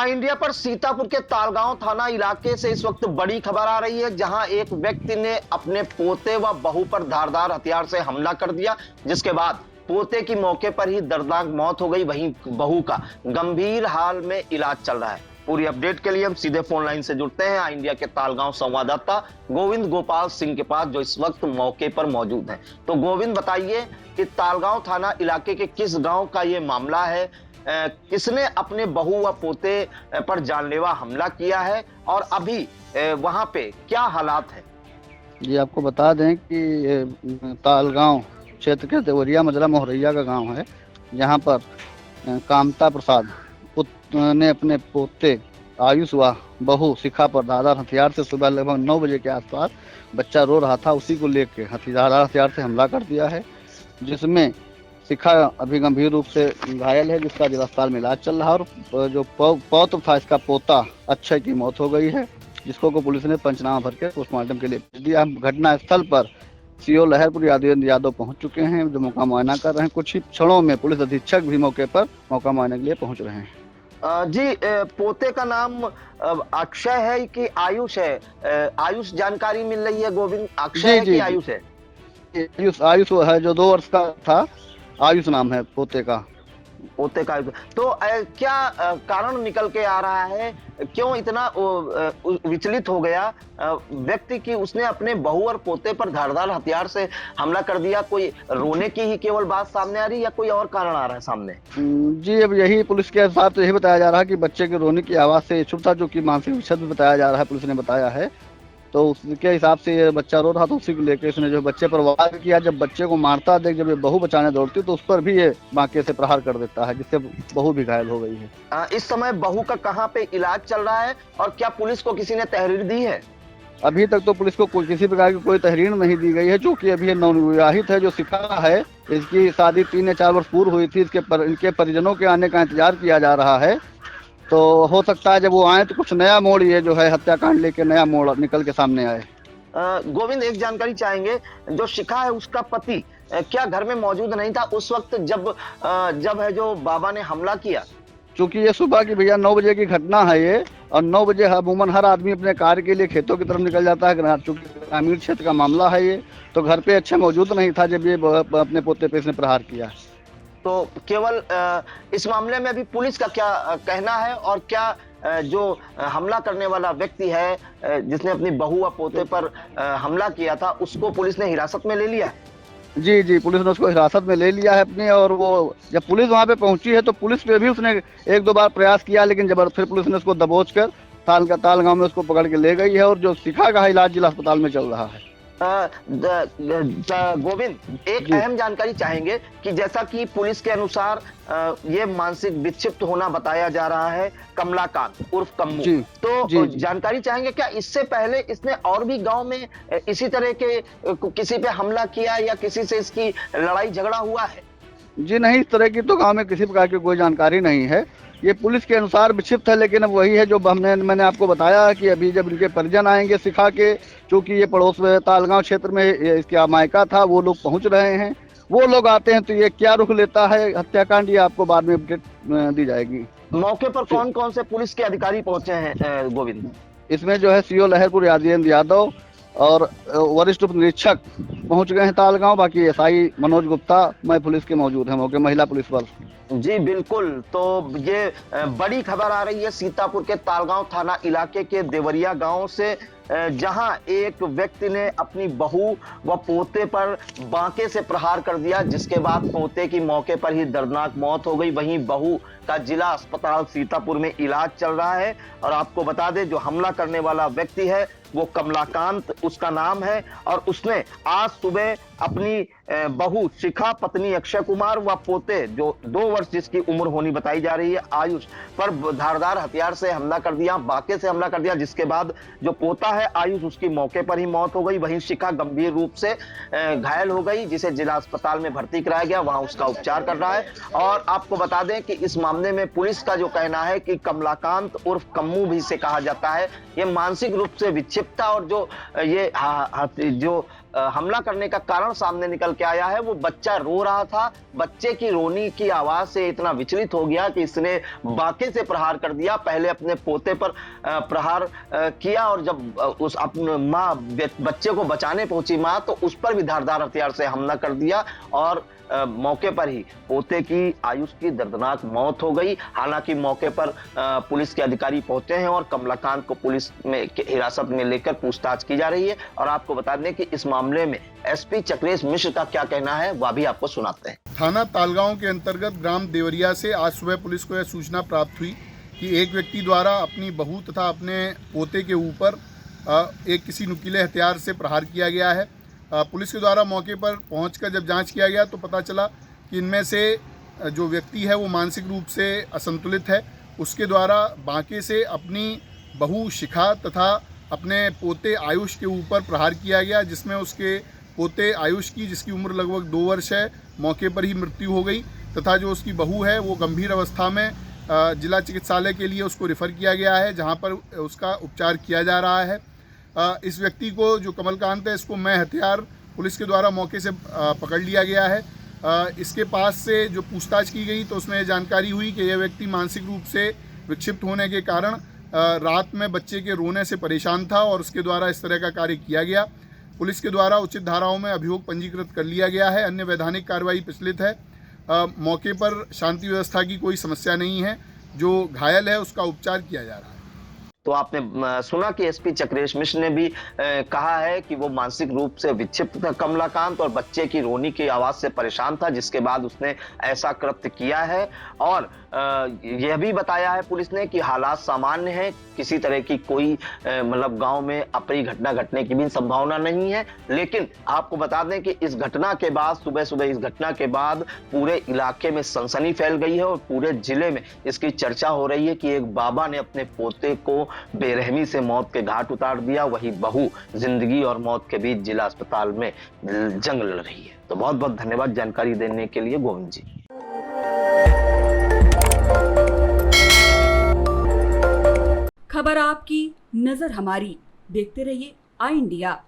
India पर सीतापुर के तालगांव थाना इलाके से इस वक्त बड़ी खबर आ रही है, जहां एक व्यक्ति ने अपने पोते व बहू पर धारदार हथियार से हमला कर दिया, जिसके बाद पोते की मौके पर ही दर्दनाक मौत हो गई। वहीं बहू का गंभीर हाल में इलाज चल रहा है। पूरी अपडेट के लिए हम सीधे फोन लाइन से जुड़ते हैं इंडिया के तालगांव संवाददाता गोविंद गोपाल सिंह के पास, जो इस वक्त मौके पर मौजूद हैं। तो गोविंद, बताइए कि तालगांव थाना इलाके के किस गांव का ये मामला है, किसने अपने बहू व पोते पर जानलेवा हमला किया है और अभी वहां पे क्या हालात है? जी, आपको बता दें कि तालगांव क्षेत्र के देवरिया मजरा मोहरैया का गांव है, जहां पर कामता प्रसाद ने अपने पोते आयुष व बहू शिखा पर धारदार हथियार से सुबह लगभग 9 बजे के आसपास, बच्चा रो रहा था, उसी को लेकर धारदार हथियार से हमला कर दिया है, जिसमें शिखा अभी गंभीर रूप से घायल है, जिसका जिला अस्पताल में इलाज चल रहा है। और जो पौत्र था, इसका पोता अक्षय की मौत हो गई है, जिसको को पुलिस ने पंचनामा भर के पोस्टमार्टम के लिए भेज दिया। घटना स्थल पर सीओ लहरपुर यादव पहुंच चुके हैं, जो मौका मुआयना कर रहे हैं। कुछ ही क्षणों में पुलिस अधीक्षक भी मौके पर मौका मुआयने के लिए पहुंच रहे हैं। जी, पोते का नाम अक्षय है कि आयुष है? आयुष जानकारी मिल रही है गोविंद, अक्षय है कि आयुष है? आयुष है, जो 2 वर्ष का था, आयुष नाम है पोते का। तो क्या कारण निकल के आ रहा है, क्यों इतना विचलित हो गया व्यक्ति की उसने अपने बहू और पोते पर धारदार हथियार से हमला कर दिया? कोई रोने की ही केवल बात सामने आ रही है या कोई और कारण आ रहा है सामने? जी, अब यही पुलिस के हिसाब से यही बताया जा रहा है कि बच्चे के रोने की आवाज से छुप था, जो कि मानसिक विक्षत भी बताया जा रहा है, पुलिस ने बताया है। तो उसके हिसाब से ये बच्चा रो रहा था, उसी को लेकर इसने जो बच्चे पर वार किया। जब बच्चे को मारता देख जब ये बहू बचाने दौड़ती तो उस पर भी ये बांके से प्रहार कर देता है, जिससे बहू भी घायल हो गई है। इस समय बहू का कहाँ पे इलाज चल रहा है और क्या पुलिस को किसी ने तहरीर दी है? अभी तक तो पुलिस को किसी प्रकार की कोई तहरीर नहीं दी गई है, क्योंकि अभी नवविवाहित है। जो शिखा है, इसकी शादी 3 या 4 वर्ष पूर्व हुई थी। इनके परिजनों के आने का इंतजार किया जा रहा है। तो हो सकता है जब वो आए तो कुछ नया मोड़, ये जो है हत्याकांड लेके नया मोड़ निकल के सामने आए। गोविंद, एक जानकारी चाहेंगे, जो शिखा है उसका पति क्या घर में मौजूद नहीं था उस वक्त जब है जो बाबा ने हमला किया? क्योंकि ये सुबह की भैया 9 बजे की घटना है ये, और 9 बजे अमूमन हर आदमी अपने कार्य के लिए खेतों की तरफ निकल जाता है। चूंकि ग्रामीण क्षेत्र का मामला है ये, तो घर पे अच्छा मौजूद नहीं था जब ये अपने पोते पे इसने प्रहार किया। तो केवल इस मामले में अभी पुलिस का क्या कहना है, और क्या जो हमला करने वाला व्यक्ति है जिसने अपनी बहू व पोते पर हमला किया था, उसको पुलिस ने हिरासत में ले लिया? जी, पुलिस ने उसको हिरासत में ले लिया है अपने। और वो जब पुलिस वहां पे पहुंची है तो पुलिस पे भी उसने 1-2 बार प्रयास किया, लेकिन फिर पुलिस ने उसको दबोच कर तालगांव में उसको पकड़ के ले गई है। और जो शिखा का इलाज जिला अस्पताल में चल रहा है। गोविंद, एक अहम जानकारी चाहेंगे कि जैसा कि पुलिस के अनुसार ये मानसिक विक्षिप्त होना बताया जा रहा है कमलाकांत उर्फ कम्मू, तो जानकारी चाहेंगे क्या इससे पहले इसने और भी गांव में इसी तरह के किसी पे हमला किया या किसी से इसकी लड़ाई झगड़ा हुआ है? जी नहीं, इस तरह की तो गांव में किसी प्रकार की कोई जानकारी नहीं है। ये पुलिस के अनुसार विक्षिप्त है, लेकिन अब वही है जो मैंने आपको बताया कि अभी जब इनके परिजन आएंगे शिखा के, चूंकि ये पड़ोस में तालगांव क्षेत्र में इसका मायका था, वो लोग पहुंच रहे हैं। वो लोग आते हैं तो ये क्या रुख लेता है हत्याकांड, ये आपको बाद में अपडेट दी जाएगी। मौके पर कौन कौन से पुलिस के अधिकारी पहुंचे हैं गोविंद? इसमें जो है सीओ लहरपुर यादव और वरिष्ठ उप निरीक्षक पहुंच गए हैं तालगांव। बाकी एसआई मनोज गुप्ता मैं पुलिस के मौजूद है मौके, महिला पुलिस बल। जी बिल्कुल, तो ये बड़ी खबर आ रही है सीतापुर के तालगांव थाना इलाके के देवरिया गांव से, जहां एक व्यक्ति ने अपनी बहू व पोते पर बांके से प्रहार कर दिया, जिसके बाद पोते की मौके पर ही दर्दनाक मौत हो गई। वहीं बहू का जिला अस्पताल सीतापुर में इलाज चल रहा है। और आपको बता दें, जो हमला करने वाला व्यक्ति है वो कमलाकांत उसका नाम है, और उसने आज सुबह अपनी बहू शिखा, पत्नी अक्षय कुमार व पोते जो 2 वर्ष जिसकी उम्र होनी बताई जा रही है आयुष, पर धारदार हथियार से हमला कर दिया, बांके से हमला कर दिया, जिसके बाद जो पोता है आयुष, उसकी मौके पर ही मौत हो गई। वहीं शिखा गंभीर रूप से घायल हो गई, जिसे जिला अस्पताल में भर्ती कराया गया, वहां उसका उपचार कर रहा है। और आपको बता दें कि इस मामले में पुलिस का जो कहना है कि कमलाकांत उर्फ कम्मू भी से कहा जाता है, ये मानसिक रूप से विक्षिप्त था, और जो ये जो हमला करने का कारण सामने निकल के आया है। वो बच्चा रो रहा था, बच्चे की रोने की आवाज से इतना विचलित हो गया कि इसने बाकी से प्रहार कर दिया। पहले अपने पोते पर प्रहार किया और जब उस अपने माँ बच्चे को बचाने पहुंची माँ, तो उस पर भी धारदार हथियार से हमला कर दिया और मौके पर ही पोते की आयुष की दर्दनाक मौत हो गई। हालांकि मौके पर पुलिस के अधिकारी पहुंचे हैं और कमलाकांत को पुलिस में हिरासत में लेकर पूछताछ की जा रही है। और आपको बता दें कि इस मामले में एसपी चक्रेश मिश्र का क्या कहना है, वह भी आपको सुनाते हैं। थाना तालगांव के अंतर्गत ग्राम देवरिया से आज सुबह पुलिस को यह सूचना प्राप्त हुई कि एक व्यक्ति द्वारा अपनी बहू तथा अपने पोते के ऊपर एक किसी नुकीले हथियार से प्रहार किया गया है। पुलिस के द्वारा मौके पर पहुंचकर जब जांच किया गया तो पता चला कि इनमें से जो व्यक्ति है वो मानसिक रूप से असंतुलित है। उसके द्वारा बांके से अपनी बहू शिखा तथा अपने पोते आयुष के ऊपर प्रहार किया गया, जिसमें उसके पोते आयुष की, जिसकी उम्र लगभग 2 वर्ष है, मौके पर ही मृत्यु हो गई तथा जो उसकी बहू है वो गंभीर अवस्था में जिला चिकित्सालय के लिए उसको रेफ़र किया गया है, जहां पर उसका उपचार किया जा रहा है। इस व्यक्ति को, जो कमलकांत है, इसको मैं हथियार पुलिस के द्वारा मौके से पकड़ लिया गया है। इसके पास से जो पूछताछ की गई तो उसमें जानकारी हुई कि यह व्यक्ति मानसिक रूप से विक्षिप्त होने के कारण रात में बच्चे के रोने से परेशान था और उसके द्वारा इस तरह का कार्य किया गया। पुलिस के द्वारा उचित धाराओं में अभियोग पंजीकृत कर लिया गया है। अन्य वैधानिक कार्रवाई प्रचलित है। मौके पर शांति व्यवस्था की कोई समस्या नहीं है। जो घायल है उसका उपचार किया जा रहा है। तो आपने सुना कि एसपी चक्रेश मिश्र ने भी कहा है कि वो मानसिक रूप से विक्षिप्त था कमलाकांत और बच्चे की रोने की आवाज से परेशान था, जिसके बाद उसने ऐसा कृत्य किया है। और यह भी बताया है पुलिस ने कि हालात सामान्य हैं, किसी तरह की कोई मतलब गांव में अप्रिय घटना घटने की भी संभावना नहीं है। लेकिन आपको बता दें कि इस घटना के बाद, सुबह सुबह इस घटना के बाद पूरे इलाके में सनसनी फैल गई है और पूरे जिले में इसकी चर्चा हो रही है कि एक बाबा ने अपने पोते को बेरहमी से मौत के घाट उतार दिया, वही बहू जिंदगी और मौत के बीच जिला अस्पताल में जंग लड़ रही है। तो बहुत बहुत धन्यवाद जानकारी देने के लिए गोविंद जी। खबर आपकी, नजर हमारी। देखते रहिए आई इंडिया।